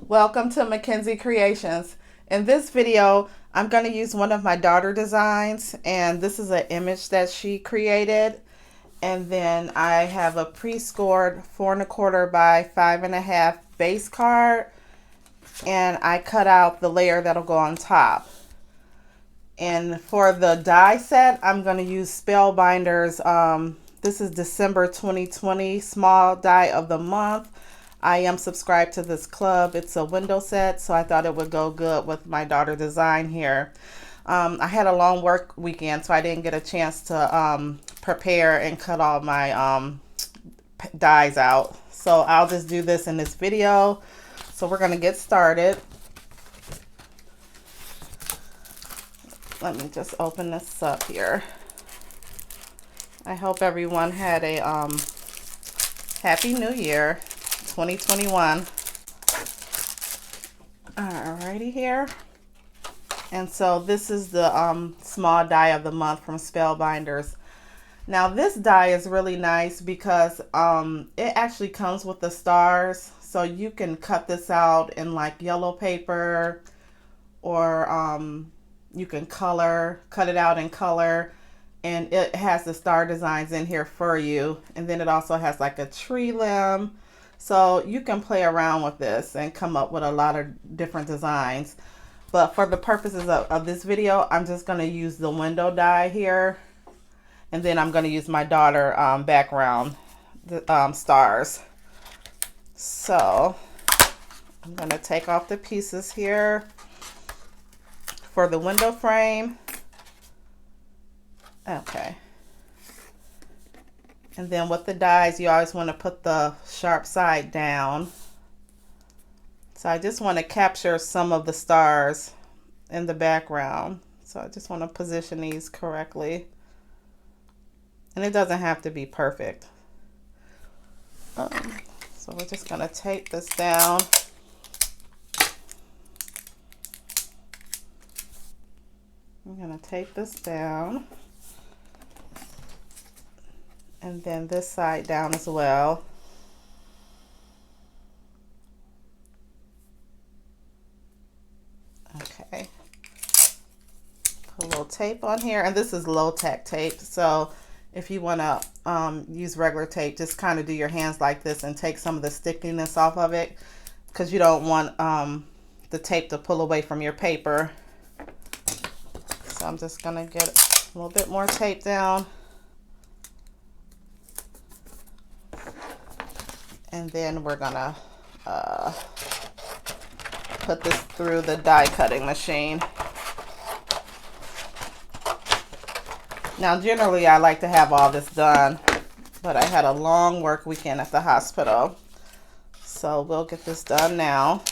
Welcome to Mackenzie Creations. In this video, I'm going to use one of my daughter designs, and this is an image that she created. And then I have a pre-scored 4 1/4 by 5.5 base card, and I cut out the layer that'll go on top. And for the die set, I'm going to use Spellbinders. This is December 2020 small die of the month. I am subscribed to this club. It's a window set, so I thought it would go good with my daughter design here. I had a long work weekend, so I didn't get a chance to prepare and cut all my dies out. So I'll just do this in this video. So we're going to get started. Let me just open this up here. I hope everyone had a Happy New Year 2021. Alrighty here. And so this is the small die of the month from Spellbinders. Now this die is really nice because it actually comes with the stars. So you can cut this out in like yellow paper, or you can cut it out in color, and it has the star designs in here for you. And then it also has like a tree limb. So you can play around with this and come up with a lot of different designs. But for the purposes of this video, I'm just going to use the window die here. And then I'm going to use my daughter background stars. So I'm going to take off the pieces here for the window frame. Okay. And then with the dies, you always want to put the sharp side down. So I just want to capture some of the stars in the background. So I just want to position these correctly. And it doesn't have to be perfect. So we're just going to tape this down. I'm going to tape this down. And then this side down as well. Okay. Put a little tape on here, and this is low-tack tape. So if you want to use regular tape, just kind of do your hands like this and take some of the stickiness off of it, because you don't want the tape to pull away from your paper. So I'm just going to get a little bit more tape down. And then we're gonna put this through the die cutting machine. Now generally I like to have all this done, but I had a long work weekend at the hospital. So we'll get this done now.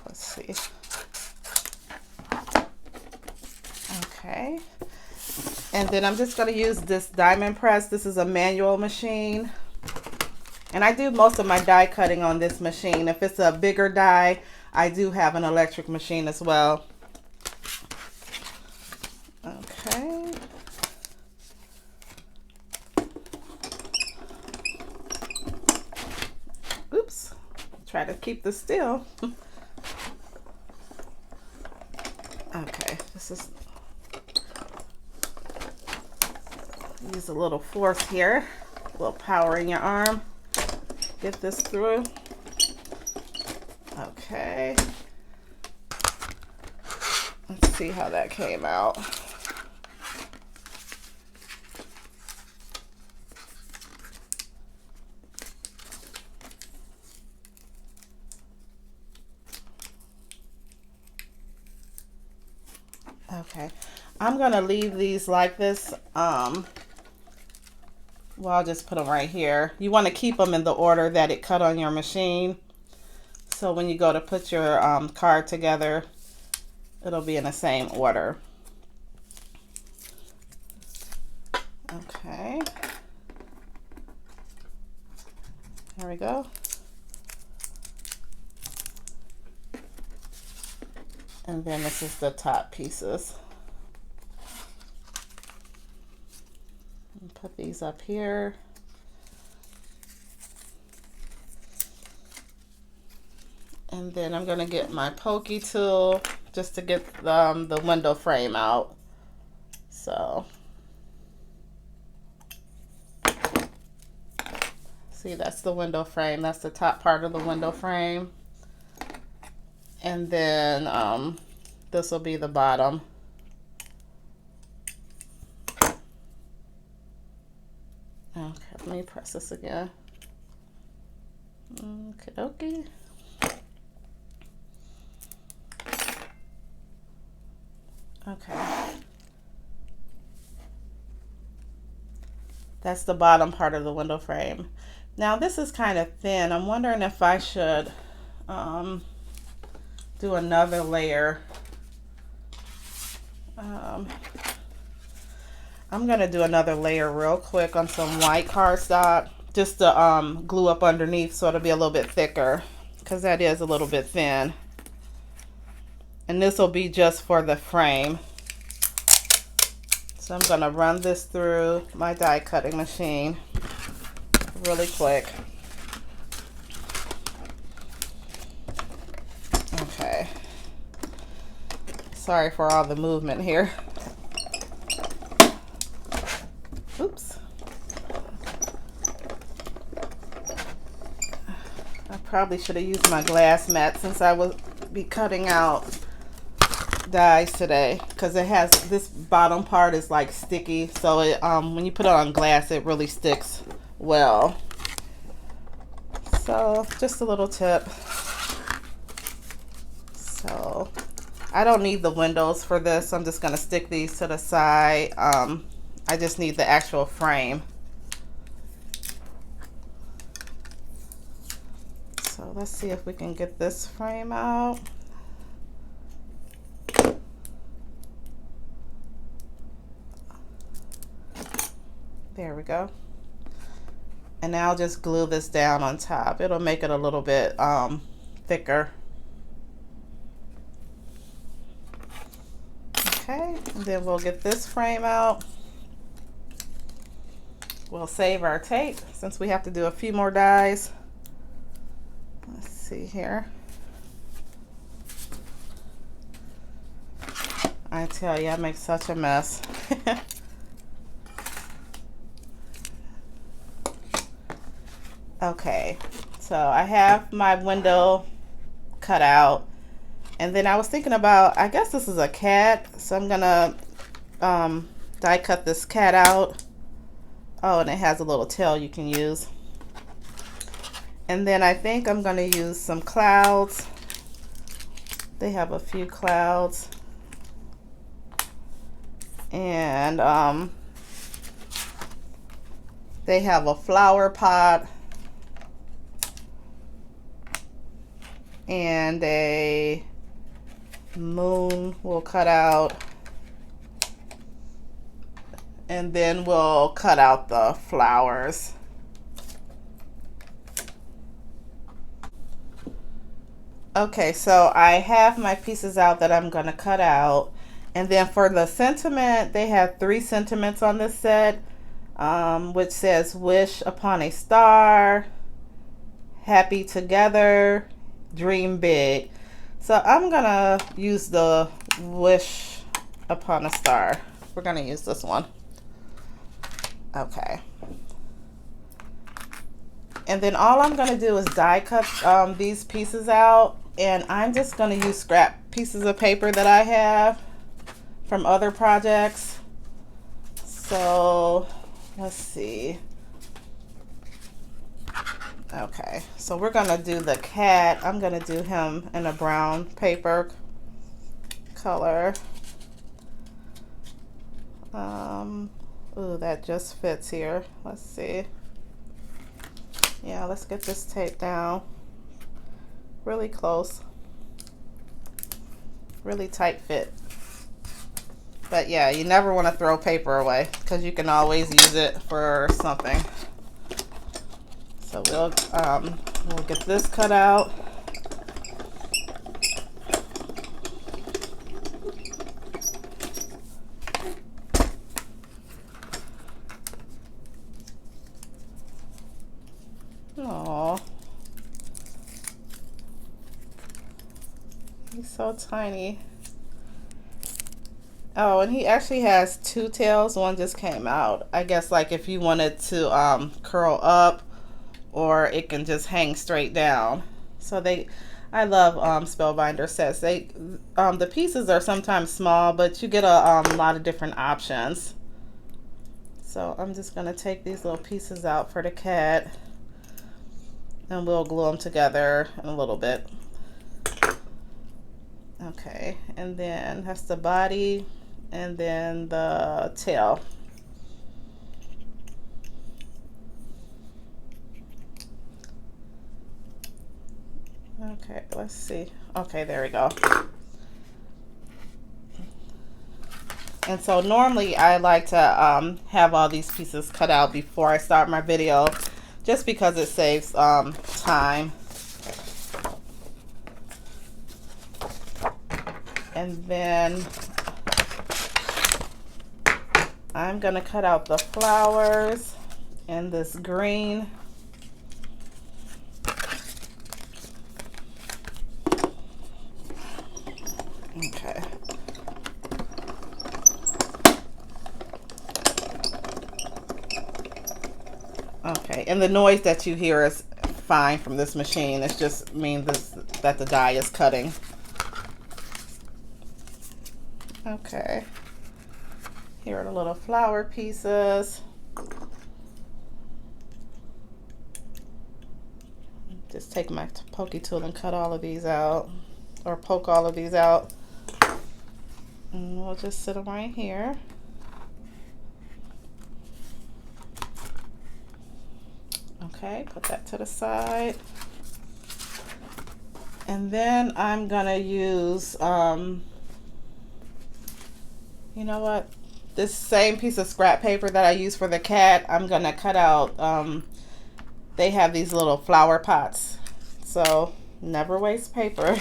Let's see. Okay. And then I'm just going to use this diamond press. This is a manual machine. And I do most of my die cutting on this machine. If it's a bigger die, I do have an electric machine as well. Okay. Oops. Try to keep this still. Okay. This is... Use a little force here, a little power in your arm. Get this through. Okay. Let's see how that came out. Okay. I'm going to leave these like this. Well, I'll just put them right here. You want to keep them in the order that it cut on your machine. So when you go to put your card together, it'll be in the same order. Okay. There we go. And then this is the top pieces. Put these up here. And then I'm gonna get my pokey tool just to get the window frame out. So, see, that's the window frame. That's the top part of the window frame. And then this will be the bottom. Okay, let me press this again. Okay. Okay. That's the bottom part of the window frame. Now this is kind of thin. I'm wondering if I should do another layer. I'm gonna do another layer real quick on some white cardstock just to glue up underneath so it'll be a little bit thicker, because that is a little bit thin. And this will be just for the frame. So I'm gonna run this through my die cutting machine really quick. Okay. Sorry for all the movement here. Oops. I probably should have used my glass mat since I will be cutting out dies today, because it has, this bottom part is like sticky, so it when you put it on glass it really sticks well. So just a little tip. So I don't need the windows for this. I'm just gonna stick these to the side. I just need the actual frame. So let's see if we can get this frame out. There we go. And now I'll just glue this down on top. It'll make it a little bit thicker. Okay, and then we'll get this frame out. We'll save our tape since we have to do a few more dies. Let's see here. I tell you, I make such a mess. Okay, so I have my window cut out, and then I was thinking about, I guess this is a cat, so I'm gonna die cut this cat out. Oh, and it has a little tail you can use. And then I think I'm gonna use some clouds. They have a few clouds. And they have a flower pot and a moon we'll cut out. And then we'll cut out the flowers. Okay, so I have my pieces out that I'm gonna cut out. And then for the sentiment, they have 3 sentiments on this set, which says wish upon a star, happy together, dream big. So I'm gonna use the wish upon a star. We're gonna use this one. Okay. And then all I'm gonna do is die cut these pieces out, and I'm just gonna use scrap pieces of paper that I have from other projects. So let's see. Okay, so we're gonna do the cat. I'm gonna do him in a brown paper color. Ooh, that just fits here. Let's see. Yeah, let's get this tape down really close. Really tight fit. But yeah, you never want to throw paper away because you can always use it for something. So we'll get this cut out. Aww. So tiny. Oh, and he actually has two tails. One just came out. I guess like if you wanted to curl up, or it can just hang straight down. So I love Spellbinder sets. The pieces are sometimes small, but you get a lot of different options. So I'm just gonna take these little pieces out for the cat, and we'll glue them together in a little bit. Okay, and then that's the body, and then the tail. Okay, let's see. Okay, there we go. And so normally I like to have all these pieces cut out before I start my video, just because it saves time. And then I'm gonna cut out the flowers and this green. Okay. Okay, and the noise that you hear is fine from this machine. It just means that the die is cutting. Okay. Here are the little flower pieces. Just take my pokey tool and cut all of these out, or poke all of these out. And we'll just sit them right here. Okay, put that to the side. And then I'm gonna use, you know what? This same piece of scrap paper that I use for the cat, I'm gonna cut out, they have these little flower pots. So never waste paper.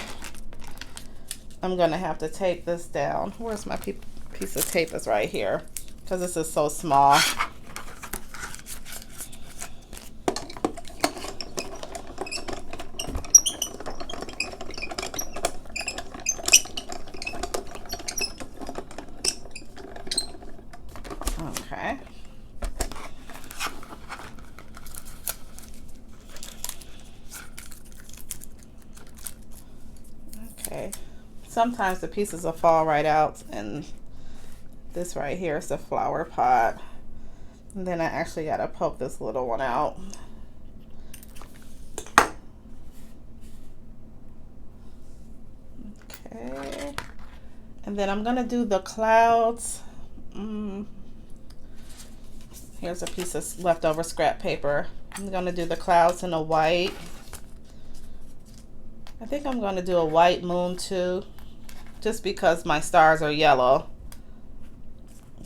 I'm gonna have to tape this down. Where's my piece of tape? Is right here, because this is so small. Okay. Okay. Sometimes the pieces will fall right out, and this right here is the flower pot. And then I actually got to poke this little one out. Okay. And then I'm going to do the clouds. Here's a piece of leftover scrap paper. I'm going to do the clouds in a white. I think I'm going to do a white moon too, just because my stars are yellow.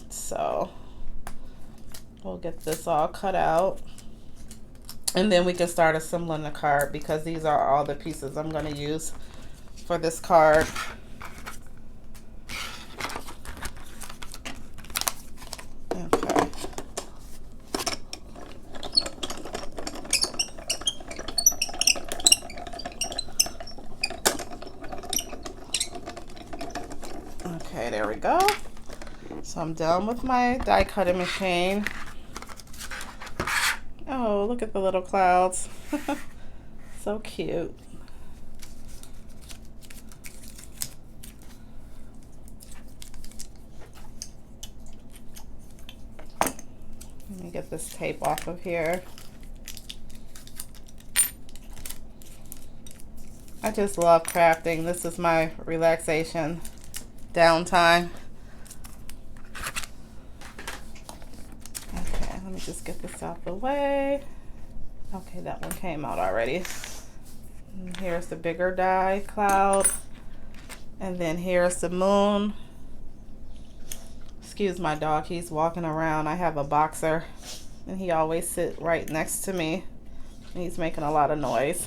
So we'll get this all cut out, and then we can start assembling the card, because these are all the pieces I'm going to use for this card. Okay. Okay, there we go. So I'm done with my die cutting machine. Oh, look at the little clouds. So cute. Let me get this tape off of here. I just love crafting. This is my relaxation downtime. Okay, let me just get this out the way. Okay, that one came out already. And here's the bigger die cloud, and then here's the moon. Excuse my dog, he's walking around. I have a boxer, and he always sits right next to me, and he's making a lot of noise.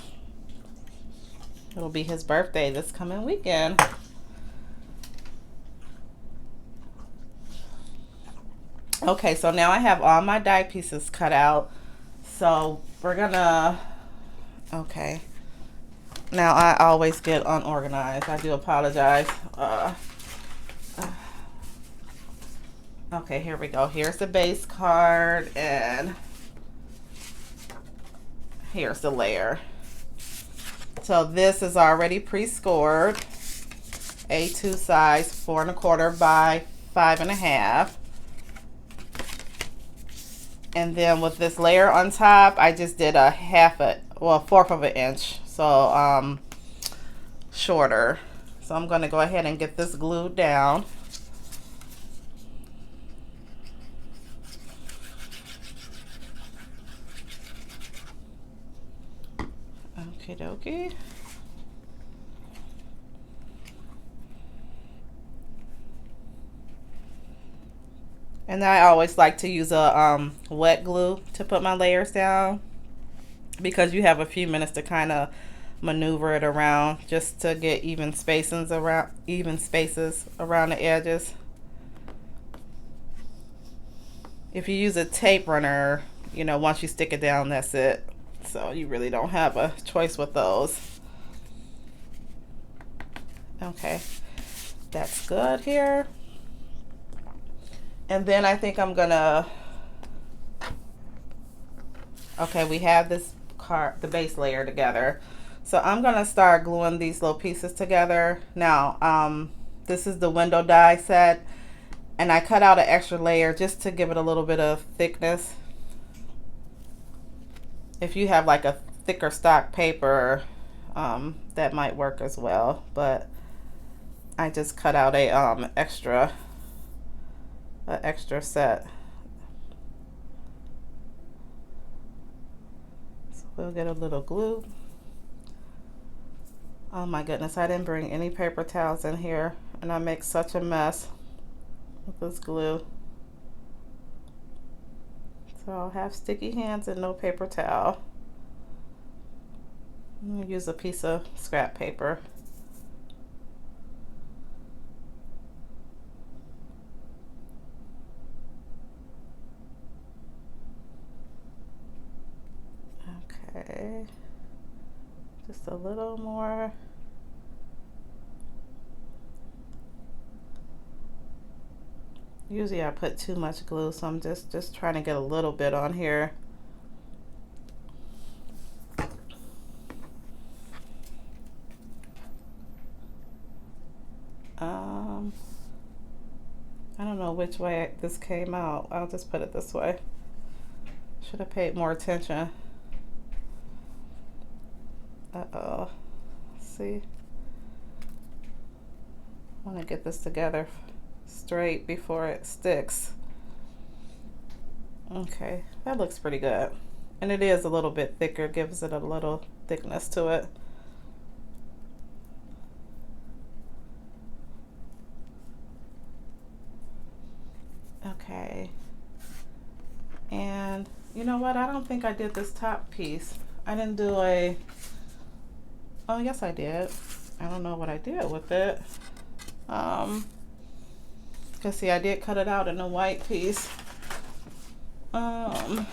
It'll be his birthday this coming weekend. Okay, so now I have all my die pieces cut out. So we're gonna, okay, Now I always get unorganized. I do apologize. Okay, here we go. Here's the base card and here's the layer. So this is already pre-scored. A2 size, 4 1/4 by 5 1/2. And then with this layer on top, I just did a 1/4 of an inch. So shorter. So I'm going to go ahead and get this glued down. Okie dokie. And I always like to use a wet glue to put my layers down, because you have a few minutes to kind of maneuver it around just to get even spaces around the edges. If you use a tape runner, you know, once you stick it down, that's it. So you really don't have a choice with those. Okay, that's good here. And then I think I'm gonna, okay, we have the base layer together. So I'm gonna start gluing these little pieces together. Now, this is the window die set, and I cut out an extra layer just to give it a little bit of thickness. If you have like a thicker stock paper, that might work as well. But I just cut out a extra set. So we'll get a little glue. Oh my goodness, I didn't bring any paper towels in here, and I make such a mess with this glue. So I'll have sticky hands and no paper towel. I'm going to use a piece of scrap paper. Okay, just a little more. Usually I put too much glue, so I'm just trying to get a little bit on here. I don't know which way this came out. I'll just put it this way. Should have paid more attention. Uh-oh. See? I want to get this together straight before it sticks. Okay, that looks pretty good. And it is a little bit thicker, gives it a little thickness to it. Okay. And you know what? I don't think I did this top piece. I didn't do a, oh yes I did. I don't know what I did with it. Cause see, I did cut it out in a white piece. Well,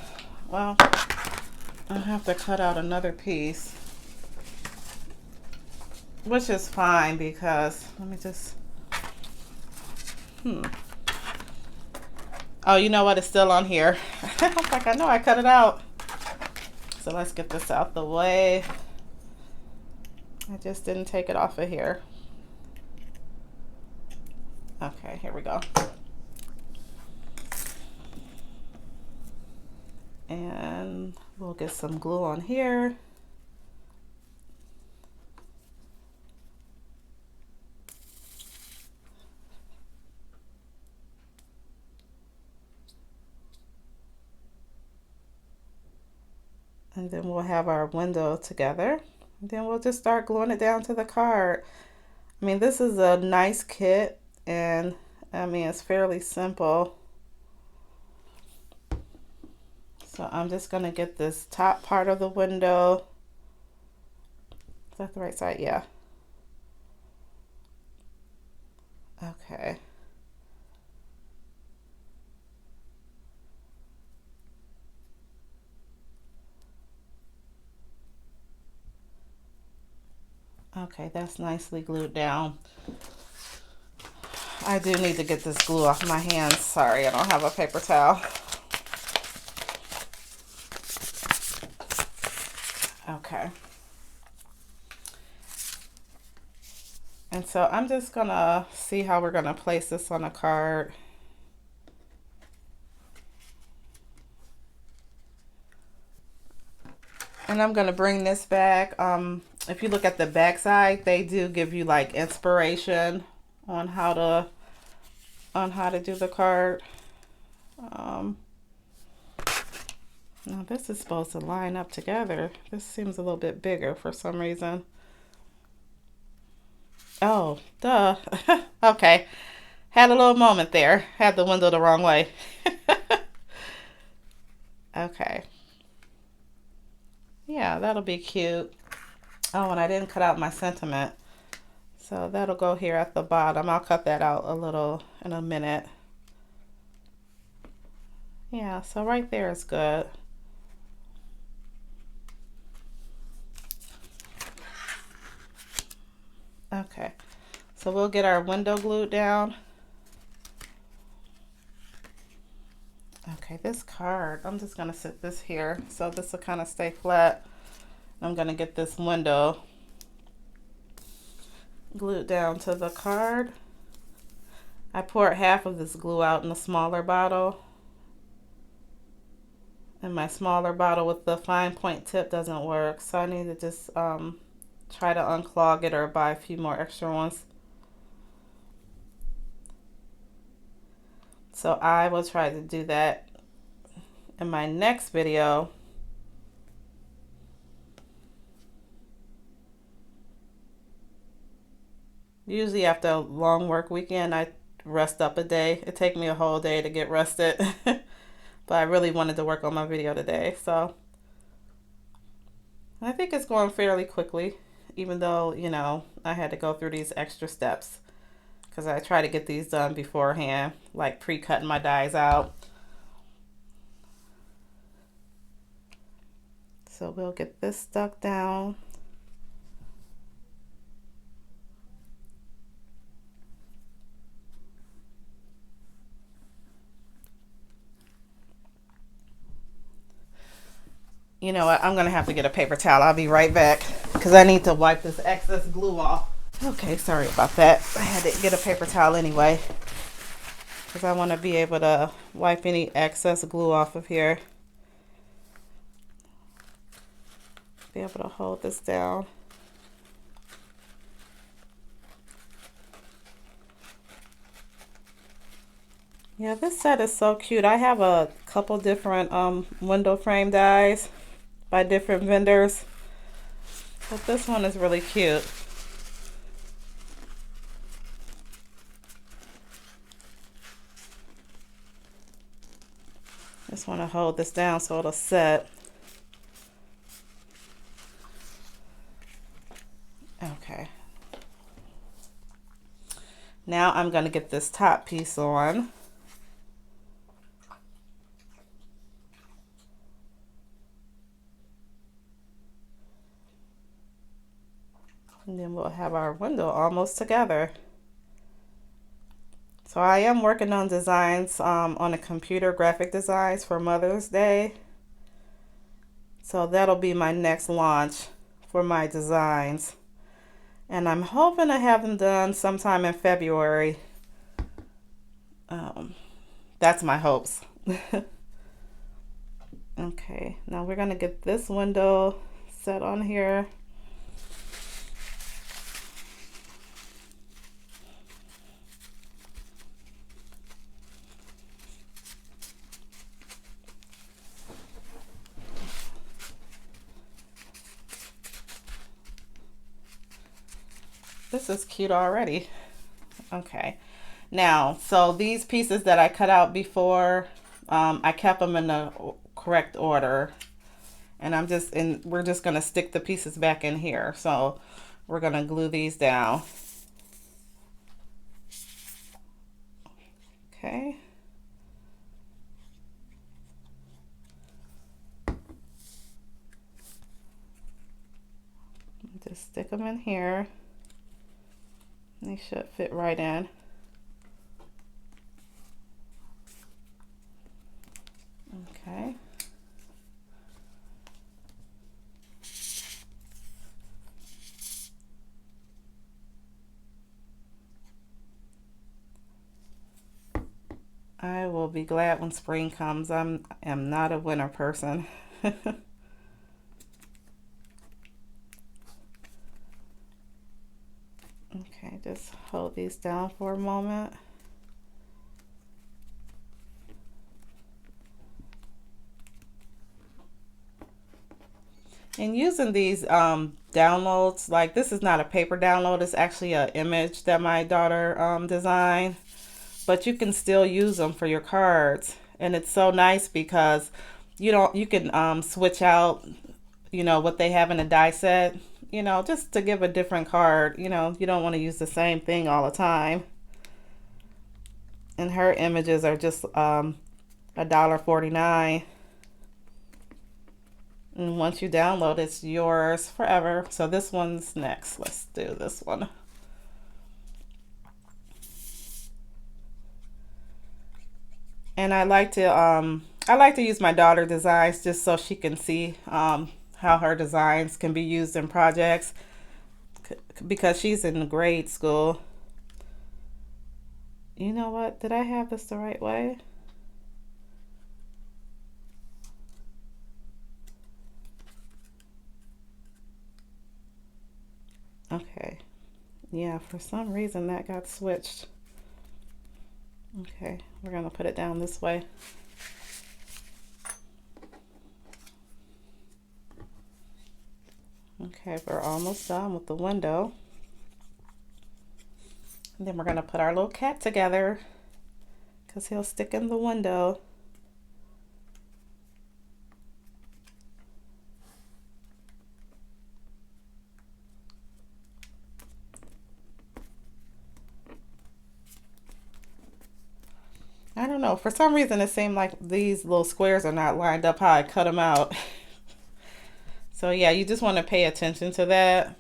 I have to cut out another piece, which is fine because, let me just, oh, you know what? It's still on here. I was like, I know I cut it out. So let's get this out the way. I just didn't take it off of here. Okay, here we go. And we'll get some glue on here. And then we'll have our window together. And then we'll just start gluing it down to the card. I mean, this is a nice kit, and I mean, it's fairly simple. So I'm just gonna get this top part of the window. Is that the right side? Yeah. Okay. Okay, that's nicely glued down. I do need to get this glue off my hands. Sorry, I don't have a paper towel. Okay. And so I'm just gonna see how we're gonna place this on a card. And I'm gonna bring this back. If you look at the back side, they do give you like inspiration on how to do the card. Now this is supposed to line up together. This seems a little bit bigger for some reason. Oh, duh. Okay. Had a little moment there. Had the window the wrong way. Okay. Yeah, that'll be cute. Oh, and I didn't cut out my sentiment. So that'll go here at the bottom. I'll cut that out a little in a minute. Yeah, so right there is good. Okay, so we'll get our window glued down. Okay, this card, I'm just gonna sit this here so this will kind of stay flat. I'm gonna get this window glued down to the card. I poured half of this glue out in a smaller bottle, and my smaller bottle with the fine point tip doesn't work, so I need to just try to unclog it or buy a few more extra ones. So I will try to do that in my next video. Usually after a long work weekend, I rest up a day. It takes me a whole day to get rested. But I really wanted to work on my video today. So I think it's going fairly quickly, even though, you know, I had to go through these extra steps because I try to get these done beforehand, like pre-cutting my dies out. So we'll get this stuck down. You know what? I'm going to have to get a paper towel. I'll be right back because I need to wipe this excess glue off. Okay, sorry about that. I had to get a paper towel anyway because I want to be able to wipe any excess glue off of here. Be able to hold this down. Yeah, this set is so cute. I have a couple different window frame dies by different vendors, but this one is really cute. Just want to hold this down so it'll set. Okay. Now I'm going to get this top piece on. And then we'll have our window almost together. So I am working on designs on a computer, graphic designs for Mother's Day. So that'll be my next launch for my designs. And I'm hoping to have them done sometime in February. That's my hopes. Okay, now we're going to get this window set on here. This is cute already. Okay, now so these pieces that I cut out before, I kept them in the correct order, and we're just gonna stick the pieces back in here. So we're gonna glue these down. Okay. just stick them in here. They should fit right in. Okay. I will be glad when spring comes. I am not a winter person. Okay, just hold these down for a moment. And using these downloads, like this is not a paper download, it's actually an image that my daughter designed, but you can still use them for your cards. And it's so nice because you can switch out, what they have in a die set, just to give a different card. You don't want to use the same thing all the time. And her images are just $1.49. And once you download, it's yours forever. So this one's next. Let's do this one. And I like to use my daughter designs just so she can see how her designs can be used in projects, because she's in grade school. You know what? Did I have this the right way? Okay. Yeah, for some reason that got switched. Okay, we're gonna put it down this way. Okay, we're almost done with the window. And then we're gonna put our little cat together because he'll stick in the window. I don't know, for some reason it seemed like these little squares are not lined up how I cut them out. So yeah, you just want to pay attention to that.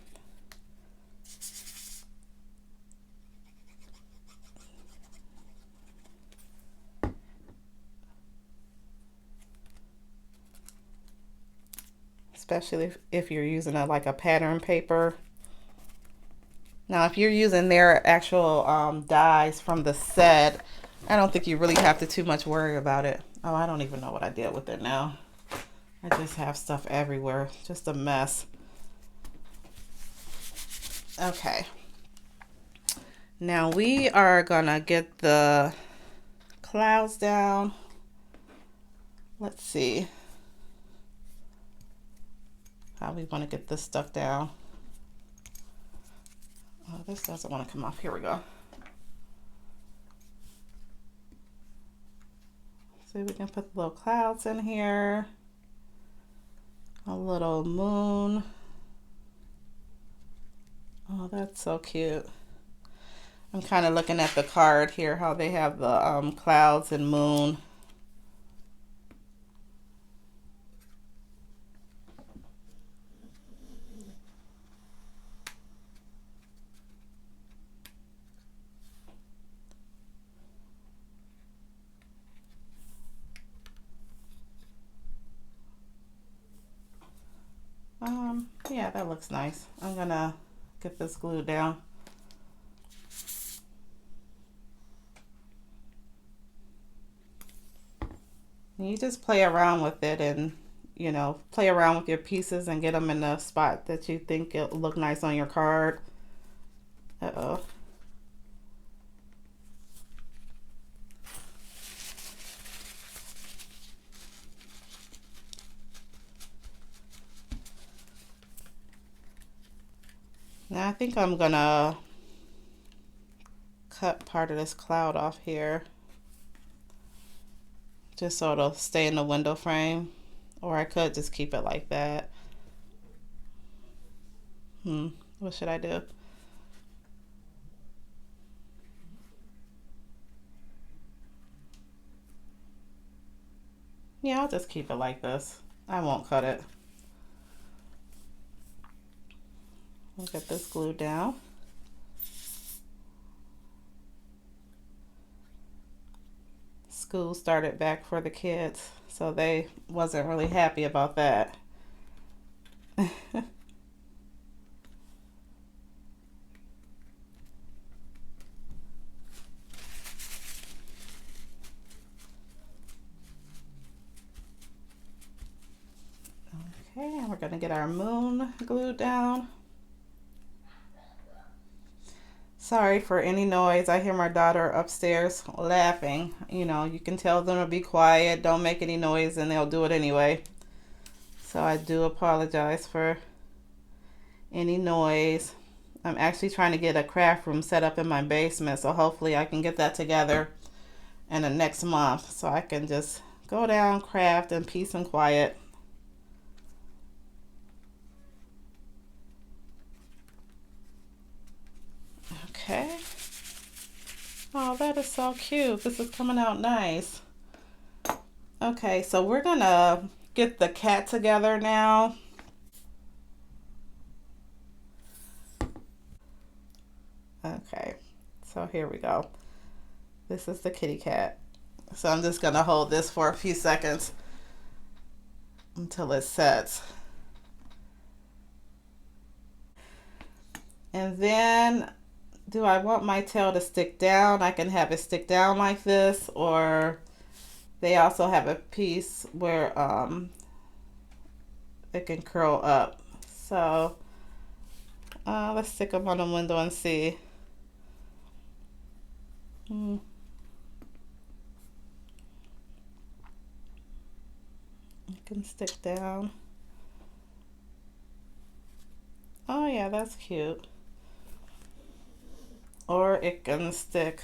Especially if you're using like a pattern paper. Now, if you're using their actual dies from the set, I don't think you really have to too much worry about it. Oh, I don't even know what I did with it now. I just have stuff everywhere. Just a mess. Okay. Now we are gonna get the clouds down. Let's see how we want to get this stuck down. Oh, this doesn't want to come off. Here we go. So we can put the little clouds in here. A little moon. Oh, that's so cute. I'm kind of looking at the card here, how they have the clouds and moon. Yeah, that looks nice. I'm gonna get this glued down. And you just play around with it and, play around with your pieces and get them in the spot that you think it'll look nice on your card. Uh-oh. Now I think I'm gonna cut part of this cloud off here, just so it'll stay in the window frame, or I could just keep it like that. What should I do? Yeah, I'll just keep it like this. I won't cut it. We'll get this glued down. School started back for the kids, so they wasn't really happy about that. Okay, and we're gonna get our moon glued down. Sorry for any noise. I hear my daughter upstairs laughing. You know, you can tell them to be quiet, don't make any noise, and they'll do it anyway. So I do apologize for any noise. I'm actually trying to get a craft room set up in my basement, so hopefully I can get that together in the next month so I can just go down, craft in peace and quiet. Okay. Oh, that is so cute. This is coming out nice. Okay, so we're gonna get the cat together now. Okay, so here we go. This is the kitty cat. So I'm just gonna hold this for a few seconds until it sets. And then, do I want my tail to stick down? I can have it stick down like this, or they also have a piece where it can curl up. So let's stick them on the window and see. It can stick down. Oh yeah, that's cute. Or it can stick.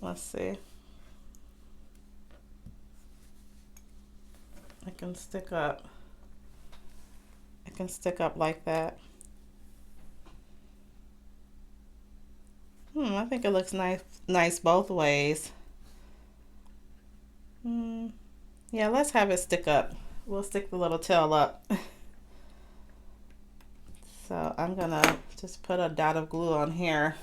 Let's see. It can stick up. It can stick up like that. I think it looks nice both ways. Yeah, let's have it stick up. We'll stick the little tail up. So I'm gonna just put a dot of glue on here.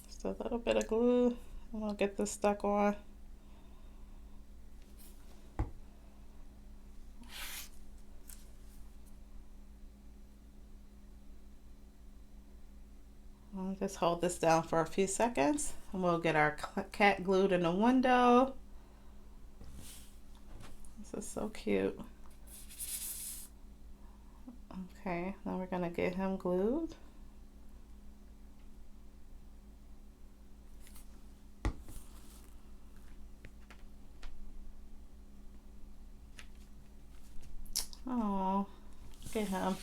Just a little bit of glue, and we'll get this stuck on. I'll just hold this down for a few seconds, and we'll get our cat glued in the window. This is so cute. Okay, now we're gonna get him glued. Oh, look at him.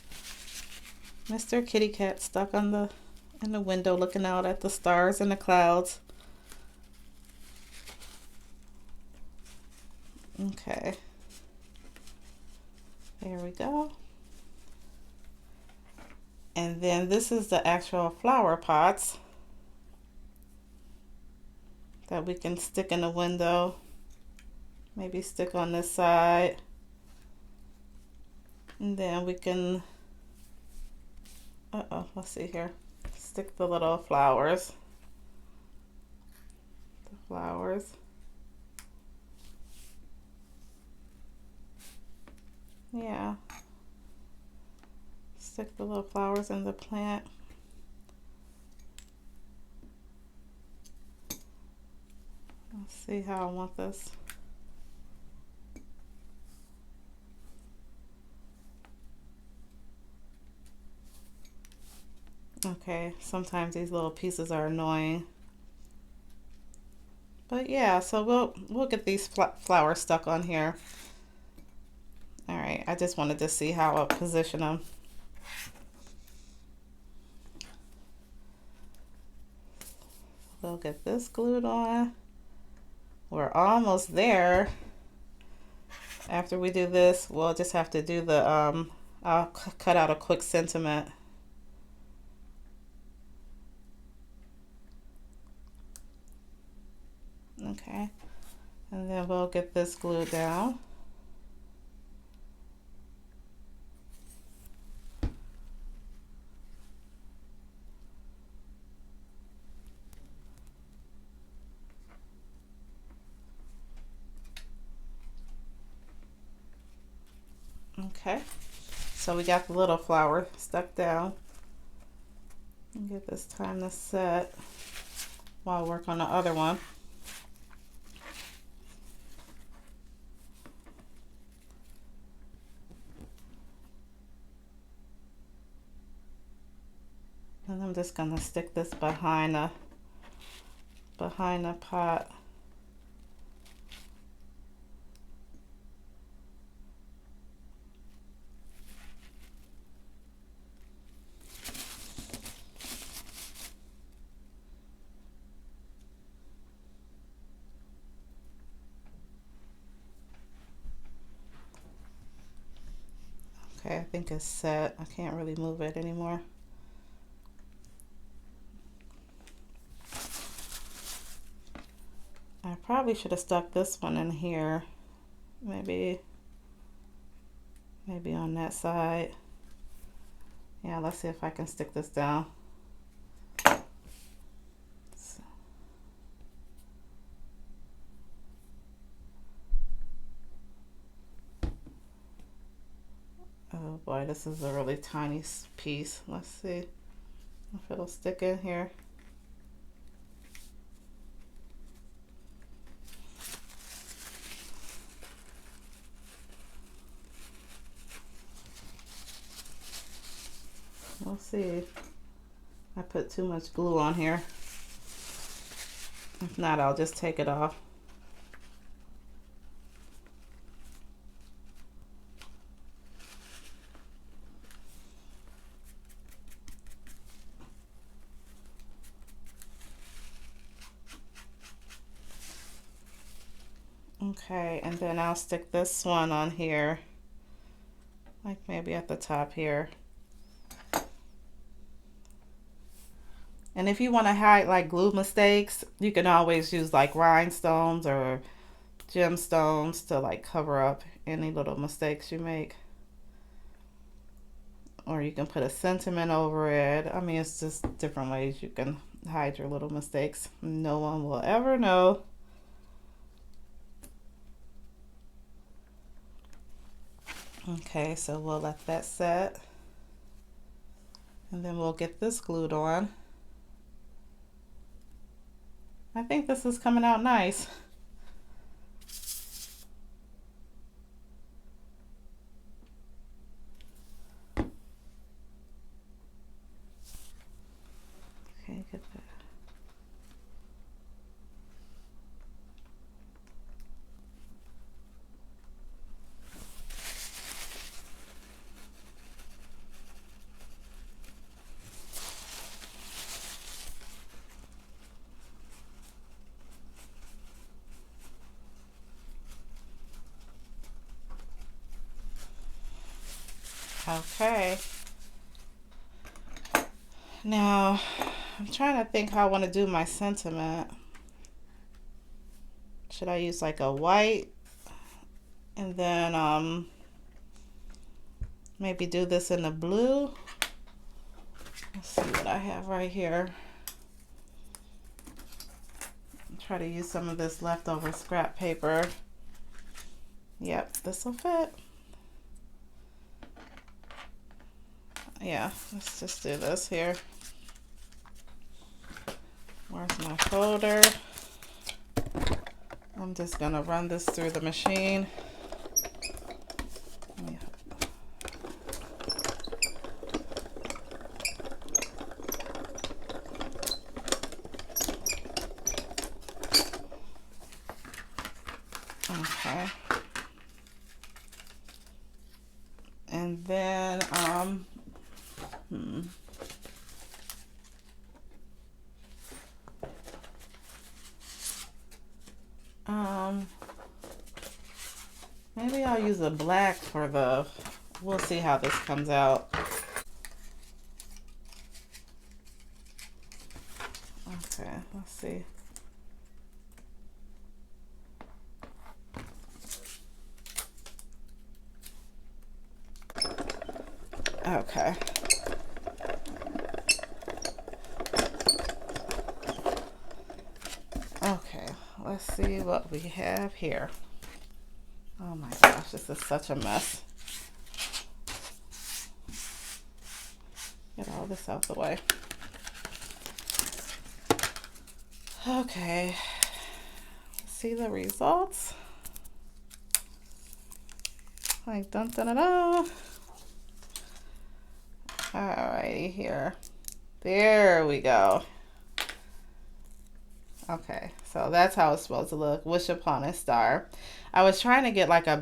Mr. Kitty Cat stuck on in the window looking out at the stars and the clouds. Okay. There we go. And then this is the actual flower pots that we can stick in the window. Maybe stick on this side. And then we can, let's see here. Stick the little flowers. The flowers. Yeah. Stick the little flowers in the plant. Let's see how I want this. Okay, sometimes these little pieces are annoying. But yeah, so we'll get these flowers stuck on here. All right, I just wanted to see how I'll position them. We'll get this glued on. We're almost there. After we do this, we'll just have to do the, I'll cut out a quick sentiment. Okay, and then we'll get this glued down. Okay, so we got the little flower stuck down. Give this time to set while I work on the other one. And I'm just gonna stick this behind the pot. Okay, I think it's set. I can't really move it anymore. I probably should have stuck this one in here. Maybe on that side. Yeah, let's see if I can stick this down. Oh boy, this is a really tiny piece. Let's see if it'll stick in here. We'll see. I put too much glue on here. If not, I'll just take it off. Okay, and then I'll stick this one on here, like maybe at the top here. And if you want to hide like glue mistakes, you can always use like rhinestones or gemstones to like cover up any little mistakes you make. Or you can put a sentiment over it. I mean, it's just different ways you can hide your little mistakes. No one will ever know. Okay, so we'll let that set. And then we'll get this glued on. I think this is coming out nice. Okay, get that. Okay. Now, I'm trying to think how I want to do my sentiment. Should I use like a white and then maybe do this in the blue? Let's see what I have right here. Try to use some of this leftover scrap paper. Yep, this will fit. Yeah, let's just do this here. Where's my folder? I'm just gonna run this through the machine. Okay. And then maybe I'll use a black for the, we'll see how this comes out. Okay, let's see. Okay. Okay, let's see what we have here. Oh my gosh, this is such a mess. all this out the way. Okay, see the results. Like dun dun dun dun. Alrighty here. There we go. Okay, so that's how it's supposed to look. Wish upon a star. I was trying to get like a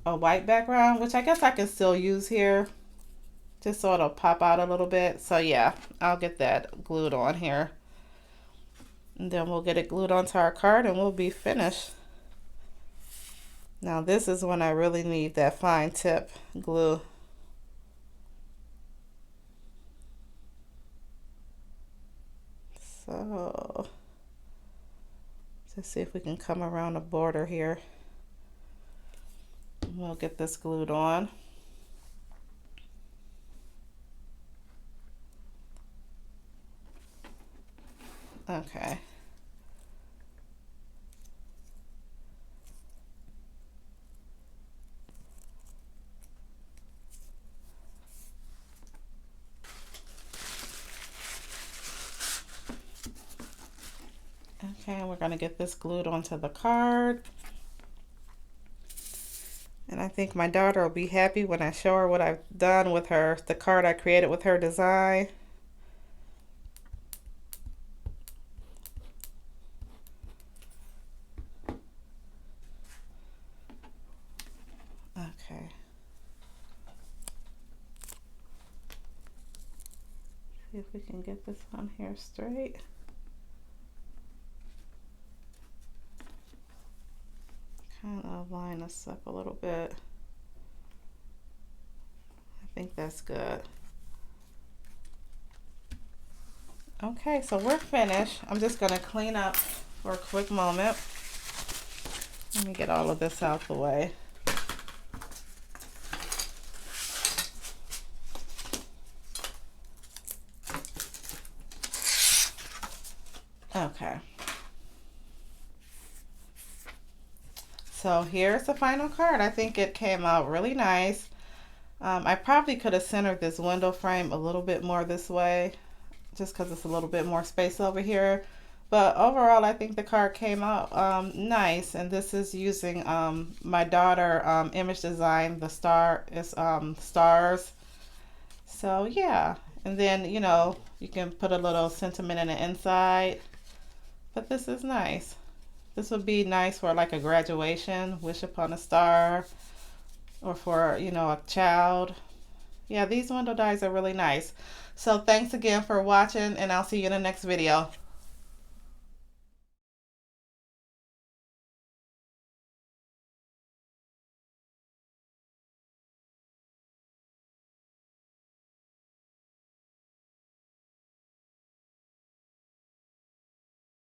white background, which I guess I can still use here, just so it'll pop out a little bit. So yeah, I'll get that glued on here. And then we'll get it glued onto our card and we'll be finished. Now this is when I really need that fine tip glue. So let's see if we can come around the border here. We'll get this glued on. Okay. Okay, we're going to get this glued onto the card. And I think my daughter will be happy when I show her what I've done with her, the card I created with her design. Okay. See if we can get this on here straight. Kind of line this up a little bit. I think that's good. Okay, so we're finished. I'm just going to clean up for a quick moment. Let me get all of this out the way. Okay. So here's the final card. I think it came out really nice. I probably could have centered this window frame a little bit more this way, just because it's a little bit more space over here. But overall, I think the card came out nice. And this is using my daughter image design. The star is stars. So yeah. And then, you know, you can put a little sentiment in the inside. But this is nice. This would be nice for like a graduation, wish upon a star, or for, you know, a child. Yeah, these window dies are really nice. So thanks again for watching, and I'll see you in the next video.